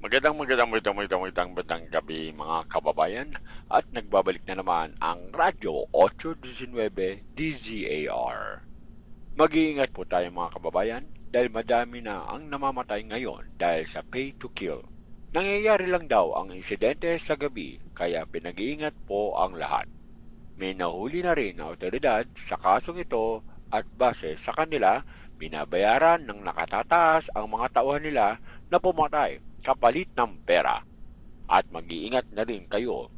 Magandang gabi mga kababayan at nagbabalik na naman ang Radyo 819 DZAR. Mag-iingat po tayo mga kababayan dahil madami na ang namamatay ngayon dahil sa pay to kill. Nangyayari lang daw ang insidente sa gabi kaya pinag-iingat po ang lahat. May nahuli na rin na otoridad sa kasong ito at base sa kanila, binabayaran ng nakatataas ang mga tauhan nila na pumatay kapalit ng pera. At mag-iingat na rin kayo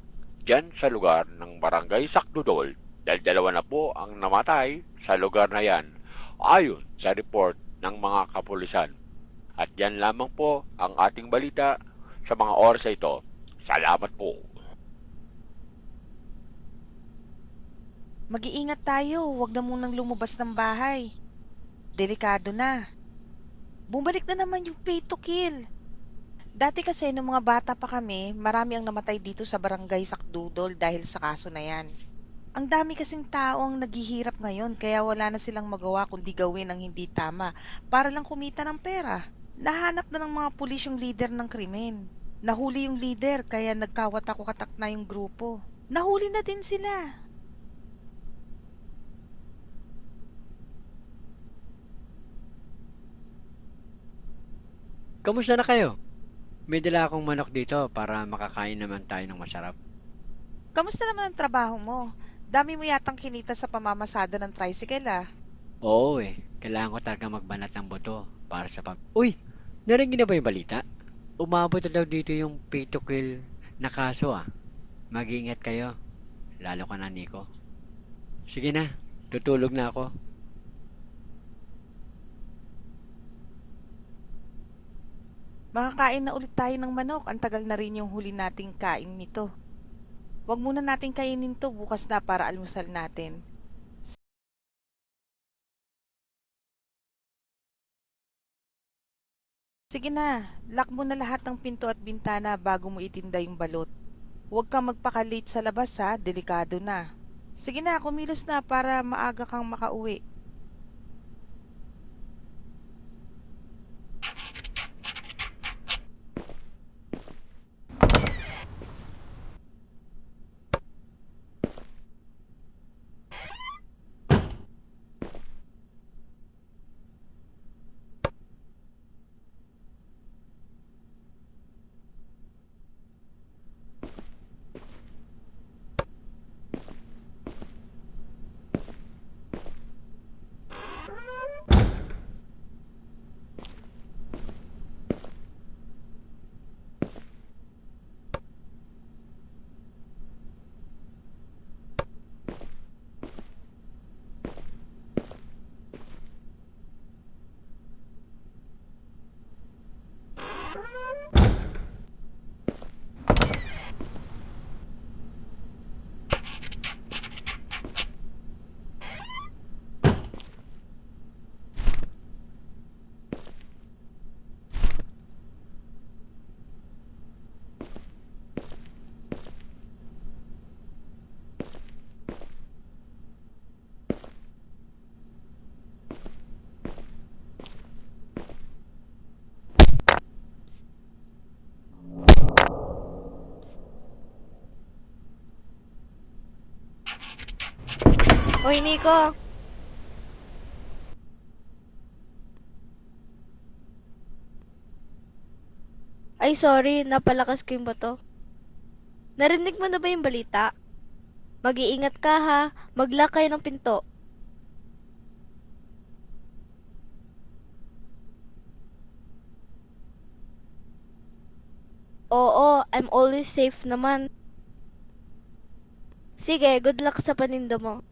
dyan sa lugar ng Barangay Sakdudol dahil dalawa na po ang namatay sa lugar na yan ayon sa report ng mga kapulisan. At yan lamang po ang ating balita sa mga oras ito. Salamat po. Mag-iingat tayo, huwag na munang lumabas ng bahay. Delikado na. Bumalik na naman yung pay to kill. Dati kasi nung mga bata pa kami, marami ang namatay dito sa barangay Sakdudol dahil sa kaso na yan. Ang dami kasing tao ang naghihirap ngayon kaya wala na silang magawa kundi gawin ang hindi tama para lang kumita ng pera. Nahanap na ng mga pulis yung leader ng krimen. Nahuli yung leader kaya nagkawatak-watak na yung grupo. Nahuli na din sila. Kamusta na kayo? May dala akong manok dito para makakain naman tayo ng masarap. Kamusta naman ang trabaho mo? Dami mo yatang kinita sa pamamasada ng tricycle ah. Oo kailangan ko talaga magbanat ng buto para sa pam... Uy! Narinig niyo na ba yung balita? Umabot na daw dito yung pay to kill na kaso ah. Mag-iingat kayo, lalo ka na Nico. Sige na, tutulog na ako. Makakain na ulit tayo ng manok. Ang tagal na rin yung huli nating kain nito. Huwag muna nating kainin to bukas na para almusal natin. Sige na, lock mo na lahat ng pinto at bintana bago mo itinda yung balot. Huwag kang magpaka-late sa labas ha, delikado na. Sige na, kumilos na para maaga kang makauwi. Hoy, Nico! Ay, sorry, napalakas ko yung bato. Narinig mo na ba yung balita? Mag-iingat ka ha, mag-lock kayo ng pinto. Oo, I'm always safe naman. Sige, good luck sa paninda mo.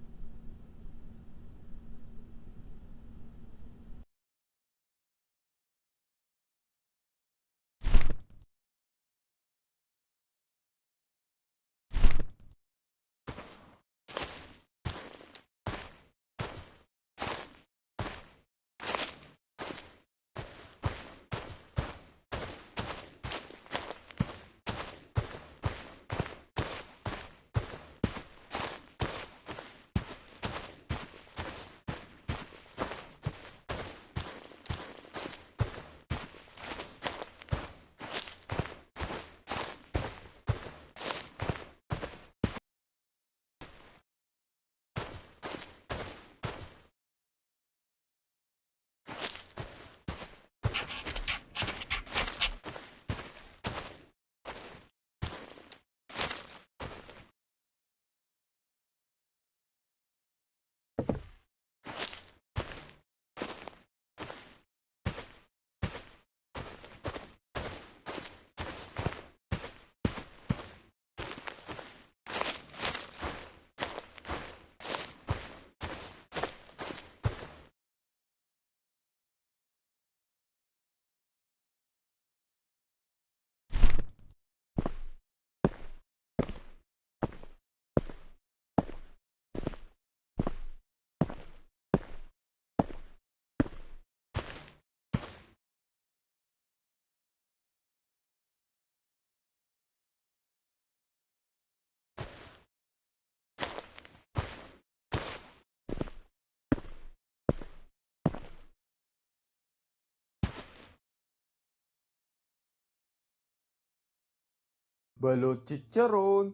Balot chicharon.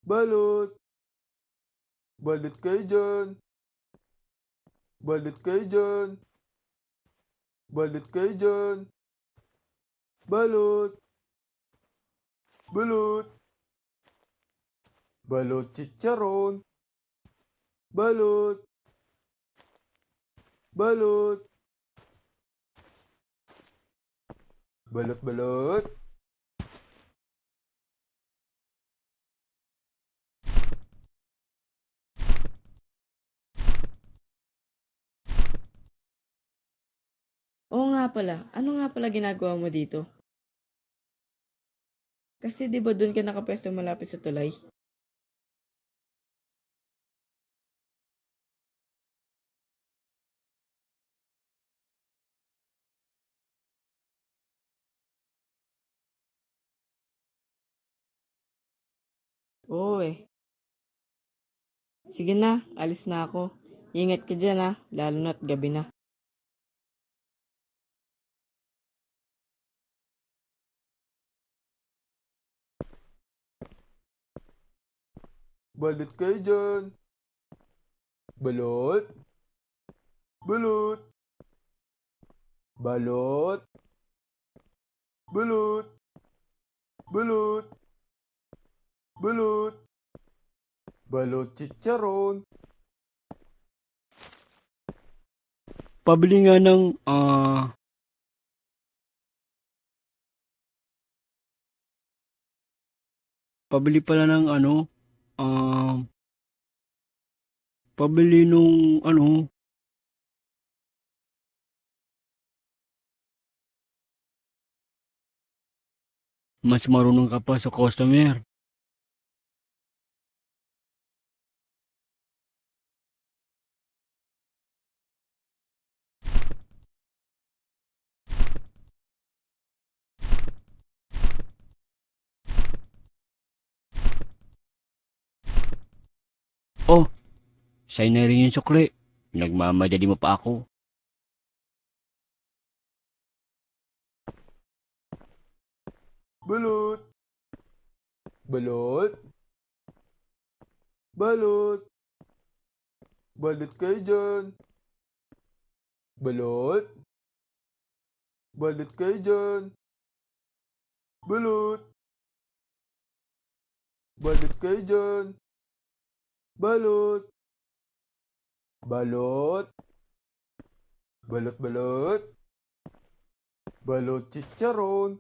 Balot. Balot kayo dyan. Balot kayo dyan. Balot kayo dyan. Balot. Balot. Balot chicharon. Balot. Balot. Balot balot. Oo nga pala. Ano nga pala ginagawa mo dito? Kasi 'di ba doon ka nakapwesto malapit sa tulay? Oo eh. Sige na, alis na ako. Ingat ka dyan ha, lalo na't gabi na. Balot kayo dyan. Balot. Balot. Balot. Balot. Balot. Balot. Balot chicharon. Pabili nga ng, pabili pala ng ano, ah, pabili nung ano, mas marunong ka pa sa customer. Oh, sa'yo na rin yung sukli. Nagmamadali mo pa ako. Balot. Balot. Balot. Balot kayo dyan. Balot. Balot kayo dyan. Balot. Balot kayo dyan. Balot. Balot. Balot balot. Balot chicharon.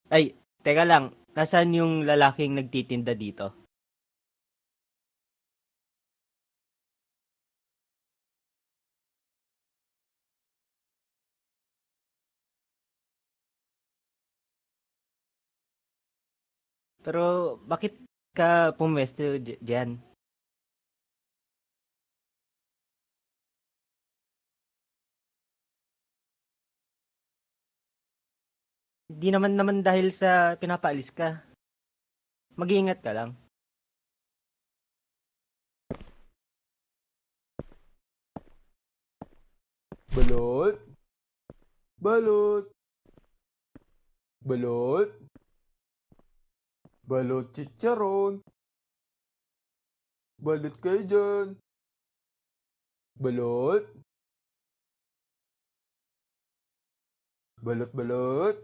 Ay, teka lang. Nasaan yung lalaking nagtitinda dito? Pero bakit ka pumwesto diyan? Hindi naman dahil sa pinapaalis ka. Mag-iingat ka lang. Balot. Balot. Balot. Balot chicharon. Balot kayo dyan. Balot. Balot balot.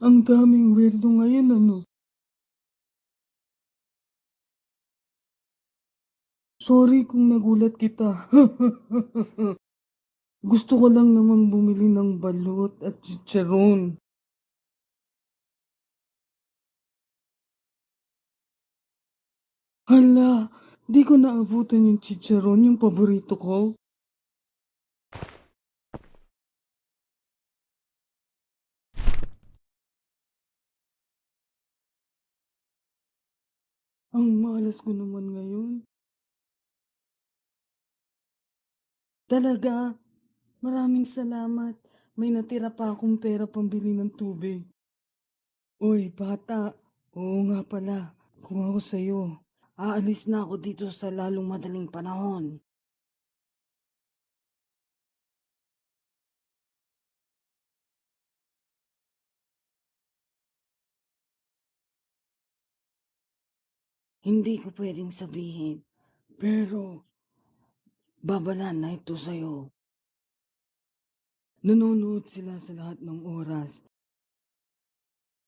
Ang daming weirdo ngayon ano. Sorry kung nagulat kita. Gusto ko lang naman bumili ng balot at chicharon. Hala, di ko naabutan yung chicharon, yung paborito ko. Ang malas ko naman ngayon. Talaga, maraming salamat. May natira pa akong pera pambili ng tubig. Uy, bata, Oo nga pala, kung ako sa'yo, aalis na ako dito sa lalong madaling panahon. Hindi ko pwedeng sabihin, pero babala na ito sa'yo. Nanonood sila sa lahat ng oras.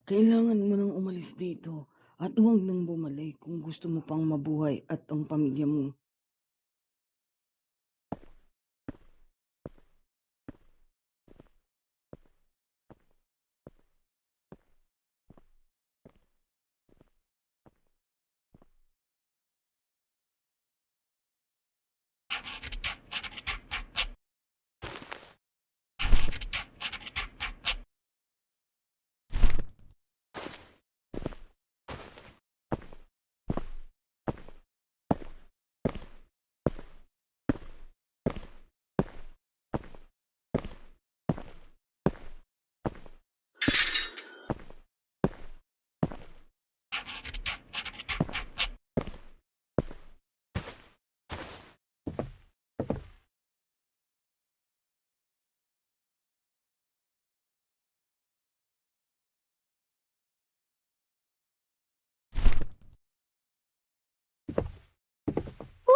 Kailangan mo nang umalis dito at huwag nang bumalik kung gusto mo pang mabuhay at ang pamilya mo.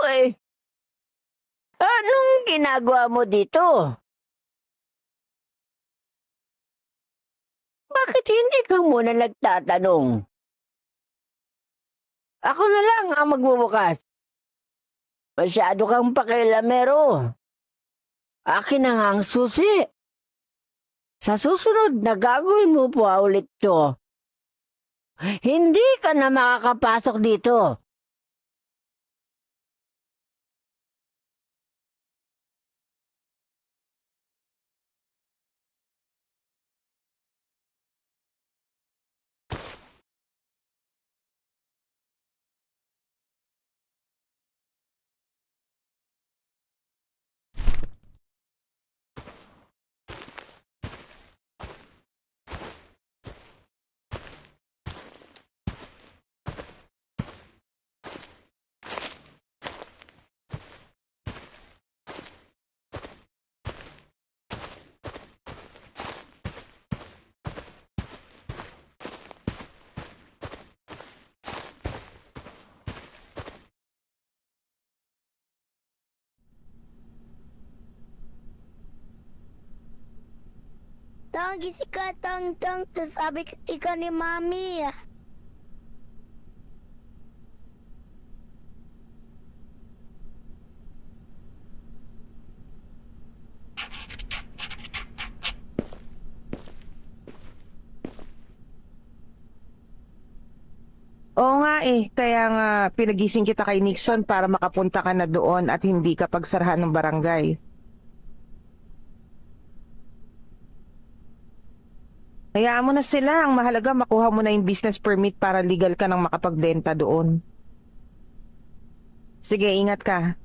Uy, anong ginagawa mo dito? Bakit hindi ka muna nagtatanong? Ako na lang ang magbubukas. Masyado kang pakialamero. Akin na nga ang susi. Sa susunod na gagawin mo pa ulit to, hindi ka na makakapasok dito. Tang, gising ka, tang, sabi ikaw ni Mami. Oo nga eh, kaya nga pinagising kita kay Nixon para makapunta ka na doon at hindi ka pagsarahan ng barangay. Hayaan mo na sila, ang mahalaga makuha mo na yung business permit para legal ka nang makapagbenta doon. Sige, ingat ka.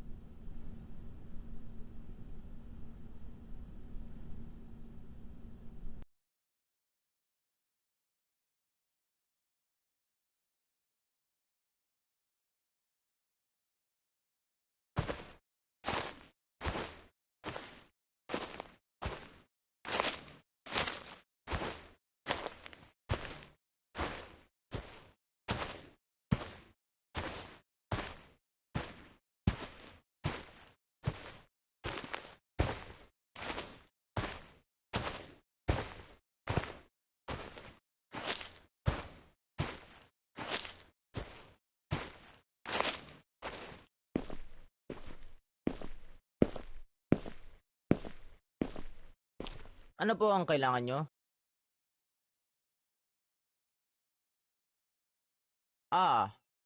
Ano po ang kailangan nyo?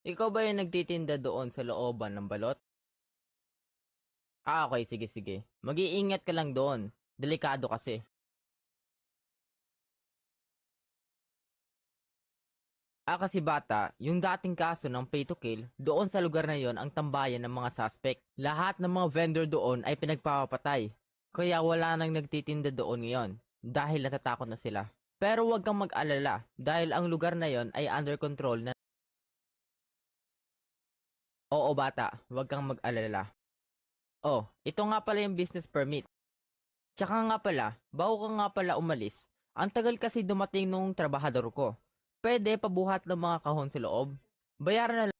Ikaw ba yung nagtitinda doon sa looban ng balot? Okay, sige. Mag-iingat ka lang doon. Delikado kasi. Kasi bata, yung dating kaso ng pay to kill, doon sa lugar na yon ang tambayan ng mga suspect. Lahat ng mga vendor doon ay pinagpapatay. Kaya wala nang nagtitinda doon ngayon. Dahil natatakot na sila. Pero huwag kang mag-alala dahil ang lugar na yon ay under control na. Oo bata, huwag kang mag-alala. Oh, ito nga pala yung business permit. Tsaka nga pala, bago ka nga pala umalis, ang tagal kasi dumating nung trabahador ko. Pwede pabuhat ng mga kahon sa loob. Bayaran na.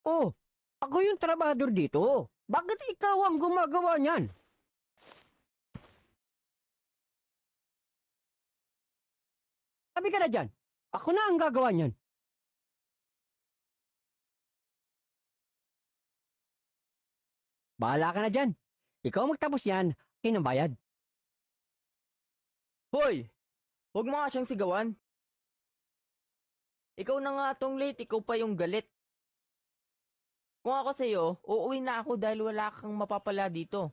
Oh, ako yung trabador dito. Bakit ikaw ang gumagawa niyan? Sabi ka na dyan. Ako na ang gagawa niyan. Bahala ka na dyan. Ikaw magtapos yan, akin ang bayad. Hoy! Huwag mo nga siyang sigawan. Ikaw na nga tong late, ikaw pa yung galit. Kung ako sa'yo, uuwi na ako dahil wala kang mapapala dito.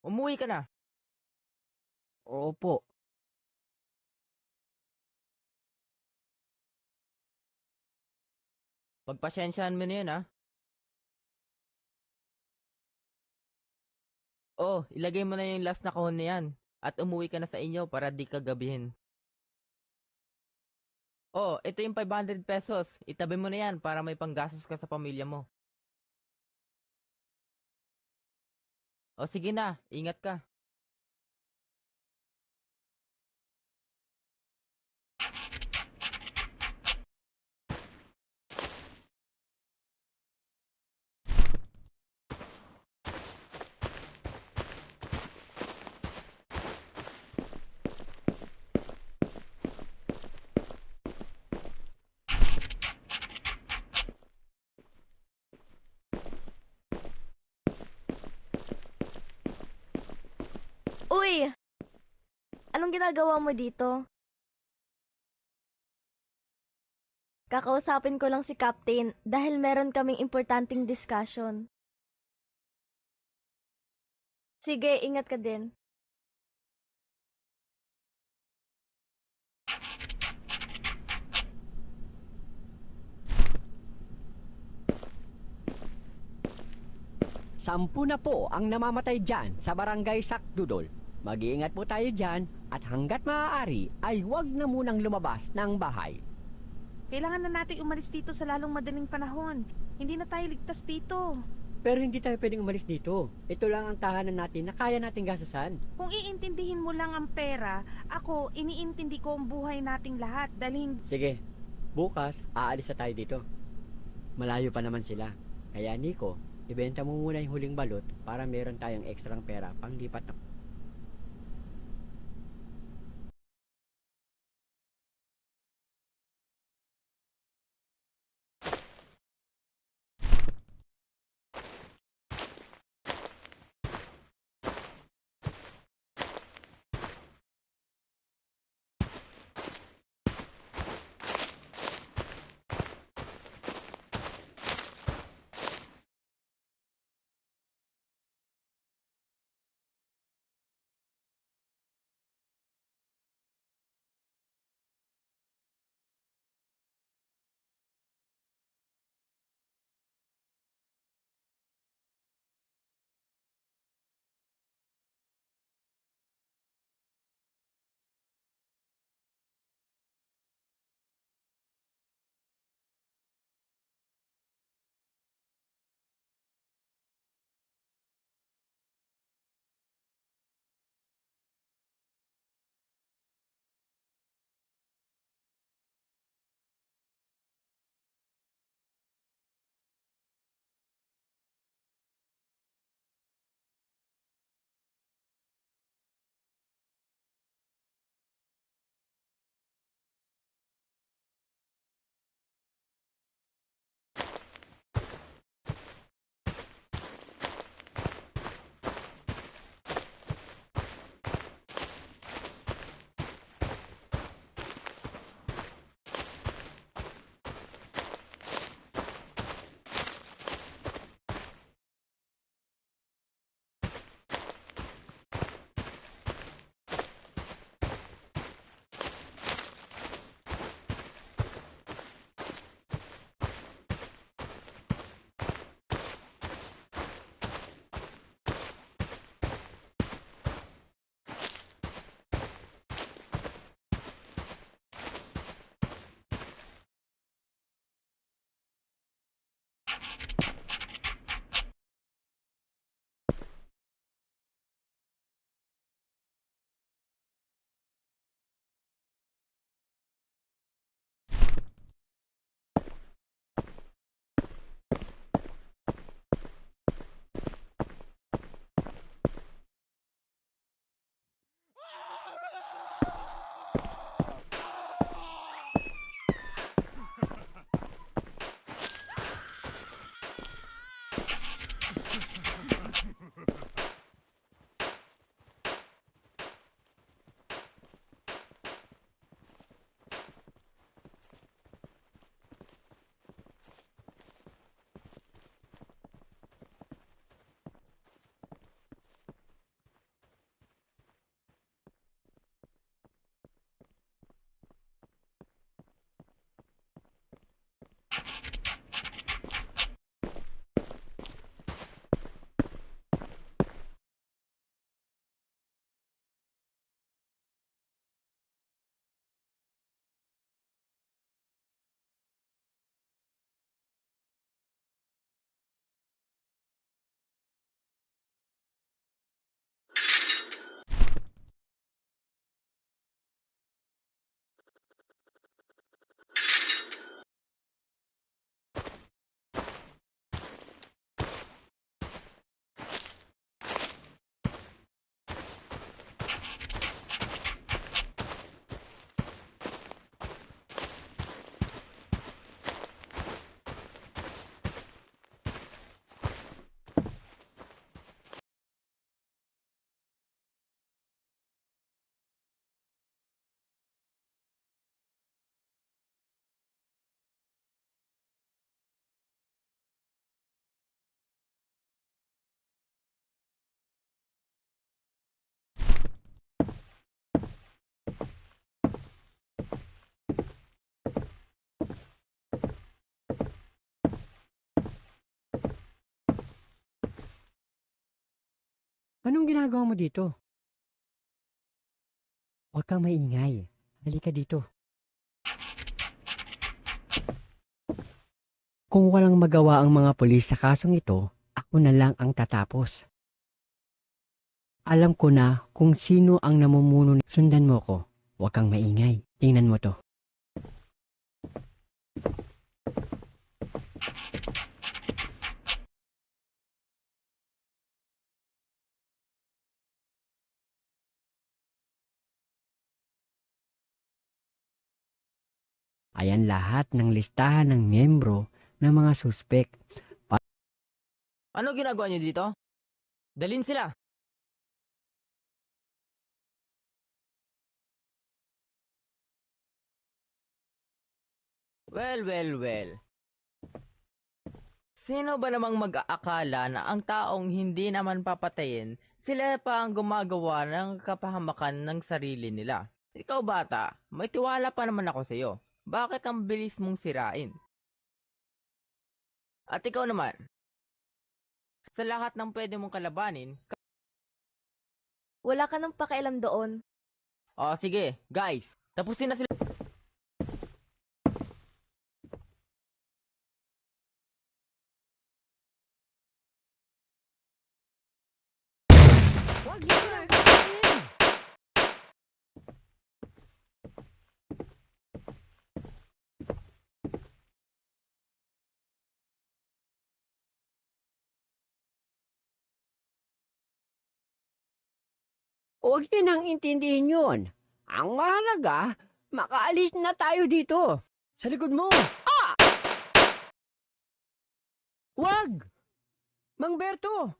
Umuwi ka na. Opo. Pagpasyensyahan mo na yun, ha? Oh, ilagay mo na yung last na kahon na yan. At umuwi ka na sa inyo para di ka gabihin. Oh, ito yung 500 pesos. Itabi mo na yan para may panggastos ka sa pamilya mo. O sige na, ingat ka. Uy! Anong ginagawa mo dito? Kakausapin ko lang si Captain dahil meron kaming importanteng discussion. Sige, ingat ka din. Sampu na po ang namamatay dyan sa barangay Sakdudol. Mag-iingat po tayo dyan at hanggat maaari ay huwag na munang lumabas ng bahay. Kailangan na natin umalis dito sa lalong madaling panahon. Hindi na tayo ligtas dito. Pero hindi tayo pwedeng umalis dito. Ito lang ang tahanan natin na kaya nating gastusan. Kung iintindihin mo lang ang pera, ako, iniintindi ko ang buhay nating lahat dahil Sige, bukas aalis na tayo dito. Malayo pa naman sila. Kaya Nico, ibenta mo muna yung huling balot para meron tayong ekstrang pera pang lipat na Anong ginagawa mo dito? Huwag kang maingay. Halika dito. Kung walang magawa ang mga pulis sa kasong ito, ako na lang ang tatapos. Alam ko na kung sino ang namumuno. Sundan mo ko. Huwag kang maingay. Tingnan mo to. Ayan lahat ng listahan ng miyembro ng mga suspek. Ano ginagawa niyo dito? Dalhin sila. Well. Sino ba namang mag-aakala na ang taong hindi naman papatayin, sila pa ang gumagawa ng kapahamakan ng sarili nila? Ikaw bata, may tiwala pa naman ako sa iyo. Bakit ang bilis mong sirain? At ikaw naman, sa lahat ng pwede mong kalabanin, Wala ka nang pakialam doon. sige, guys, tapusin na sila. Huwag niyo silang patayin! Huwag niyo nang intindihin yun. Ang mahalaga, makaalis na tayo dito. Sa likod mo! Ah! Huwag! Mang Berto!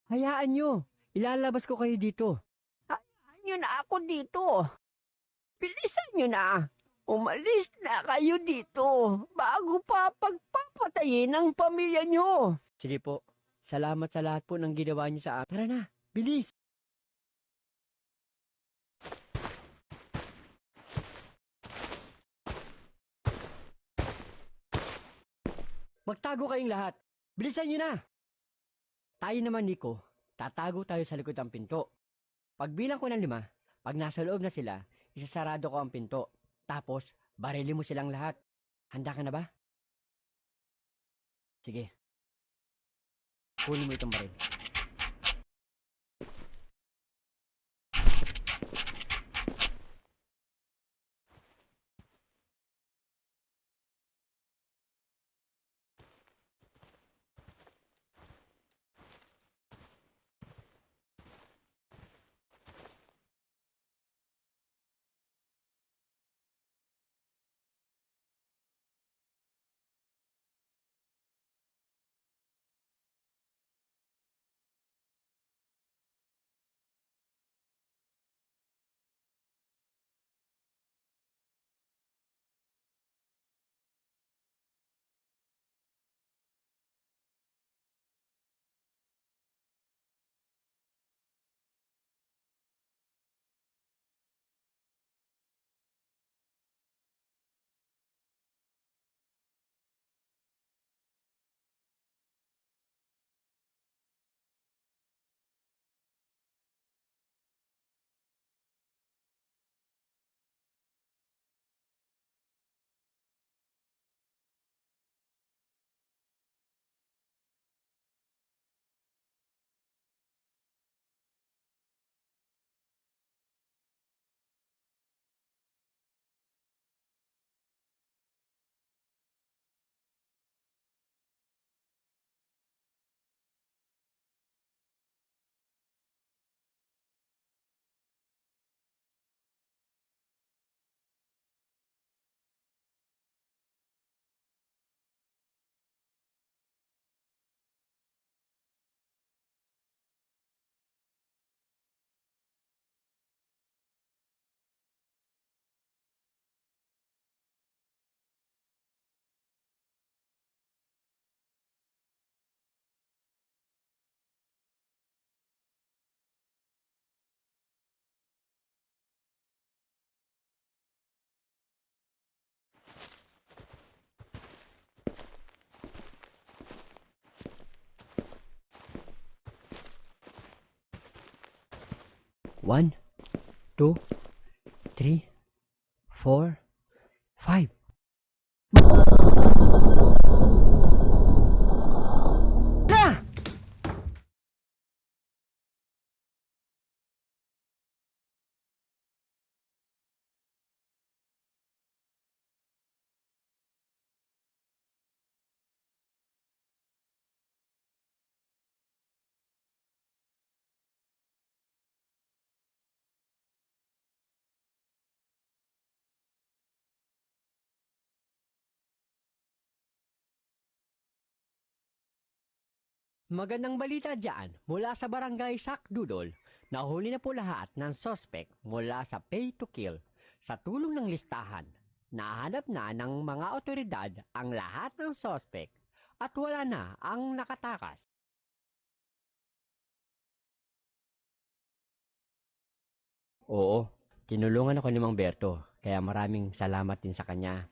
Hayaan nyo. Ilalabas ko kayo dito. Hayaan nyo na ako dito. Bilisan nyo na. Umalis na kayo dito bago pa pagpapatayin ang pamilya nyo. Sige po. Salamat sa lahat po ng ginawa nyo sa akin. Tara na. Bilis. Magtago kayong lahat. Bilisan nyo na. Tayo naman, Nico, tatago tayo sa likod ng pinto. Pagbilang ko ng 5, pag nasa loob na sila, isasarado ko ang pinto. Tapos, barili mo silang lahat. Handa ka na ba? Sige. Kunin mo itong baril. 1, 2, 3, 4, 5. Na! Magandang balita dyan mula sa Barangay Sakdudol. Nahuli na po lahat ng suspect mula sa pay to kill. Sa tulong ng listahan, nahanap na ng mga otoridad ang lahat ng suspect at wala na ang nakatakas. Oo, tinulungan ako ni Mang Berto, kaya maraming salamat din sa kanya.